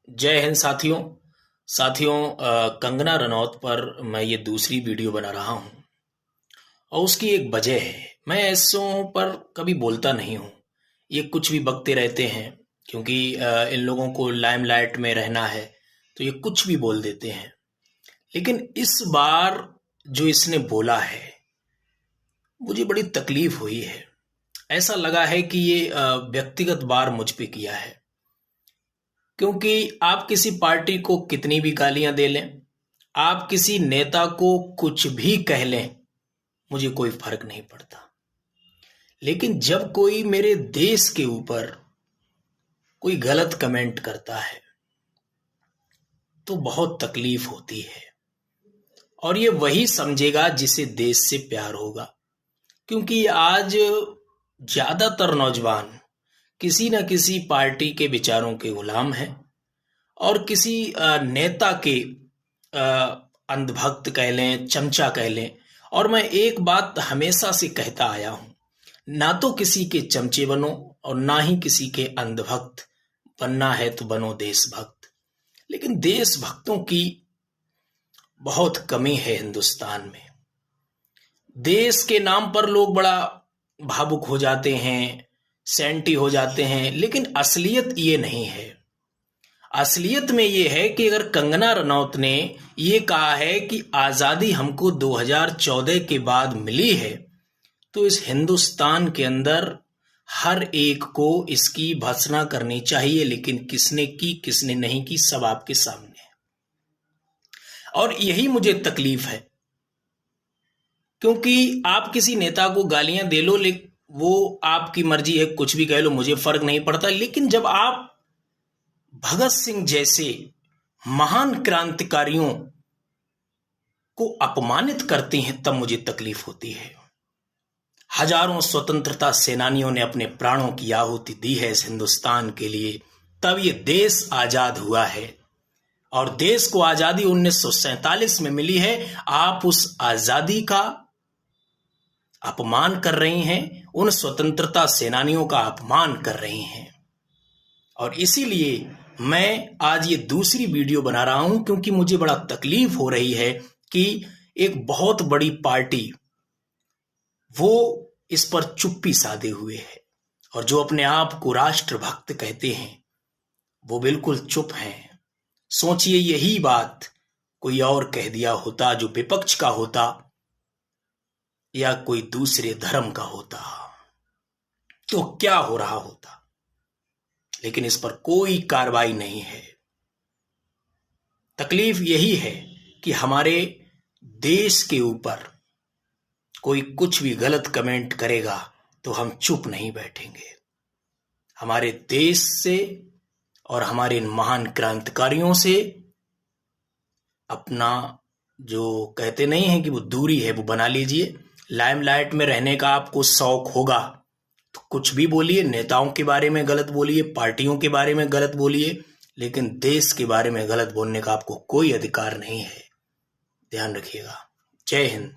जय हिंद साथियों। कंगना रनौत पर मैं ये दूसरी वीडियो बना रहा हूँ और उसकी एक वजह है। मैं ऐसों पर कभी बोलता नहीं हूँ। ये कुछ भी बकते रहते हैं क्योंकि इन लोगों को लाइमलाइट में रहना है, तो ये कुछ भी बोल देते हैं। लेकिन इस बार जो इसने बोला है, मुझे बड़ी तकलीफ हुई है। ऐसा लगा है कि ये व्यक्तिगत वार मुझ पे किया है, क्योंकि आप किसी पार्टी को कितनी भी गालियां दे लें, आप किसी नेता को कुछ भी कह लें, मुझे कोई फर्क नहीं पड़ता। लेकिन जब कोई मेरे देश के ऊपर कोई गलत कमेंट करता है तो बहुत तकलीफ होती है। और ये वही समझेगा जिसे देश से प्यार होगा, क्योंकि आज ज्यादातर नौजवान किसी न किसी पार्टी के विचारों के गुलाम हैं और किसी नेता के अंधभक्त कह लें, चमचा कह लें। और मैं एक बात हमेशा से कहता आया हूं, ना तो किसी के चमचे बनो और ना ही किसी के अंधभक्त। बनना है तो बनो देशभक्त। लेकिन देशभक्तों की बहुत कमी है हिंदुस्तान में। देश के नाम पर लोग बड़ा भावुक हो जाते हैं, सेंटी हो जाते हैं, लेकिन असलियत ये नहीं है। असलियत में ये है कि अगर कंगना रनौत ने ये कहा है कि आजादी हमको 2014 के बाद मिली है, तो इस हिंदुस्तान के अंदर हर एक को इसकी भर्त्सना करनी चाहिए। लेकिन किसने की, किसने नहीं की, सब आपके सामने है। और यही मुझे तकलीफ है, क्योंकि आप किसी नेता को गालियां दे लो, लेकिन वो आपकी मर्जी है, कुछ भी कह लो, मुझे फर्क नहीं पड़ता। लेकिन जब आप भगत सिंह जैसे महान क्रांतिकारियों को अपमानित करते हैं, तब मुझे तकलीफ होती है। हजारों स्वतंत्रता सेनानियों ने अपने प्राणों की आहुति दी है इस हिंदुस्तान के लिए, तब ये देश आजाद हुआ है। और देश को आजादी 1947 में मिली है। आप उस आजादी का अपमान कर रही हैं, उन स्वतंत्रता सेनानियों का अपमान कर रही हैं। और इसीलिए मैं आज ये दूसरी वीडियो बना रहा हूं, क्योंकि मुझे बड़ा तकलीफ हो रही है कि एक बहुत बड़ी पार्टी वो इस पर चुप्पी साधे हुए है, और जो अपने आप को राष्ट्रभक्त कहते हैं वो बिल्कुल चुप हैं। सोचिए, यही बात कोई और कह दिया होता, जो विपक्ष का होता या कोई दूसरे धर्म का होता, तो क्या हो रहा होता। लेकिन इस पर कोई कार्रवाई नहीं है। तकलीफ यही है कि हमारे देश के ऊपर कोई कुछ भी गलत कमेंट करेगा तो हम चुप नहीं बैठेंगे। हमारे देश से और हमारे इन महान क्रांतिकारियों से अपना, जो कहते नहीं है कि वो दूरी है, वो बना लीजिए। लाइमलाइट में रहने का आपको शौक होगा तो कुछ भी बोलिए, नेताओं के बारे में गलत बोलिए, पार्टियों के बारे में गलत बोलिए, लेकिन देश के बारे में गलत बोलने का आपको कोई अधिकार नहीं है। ध्यान रखिएगा। जय हिंद।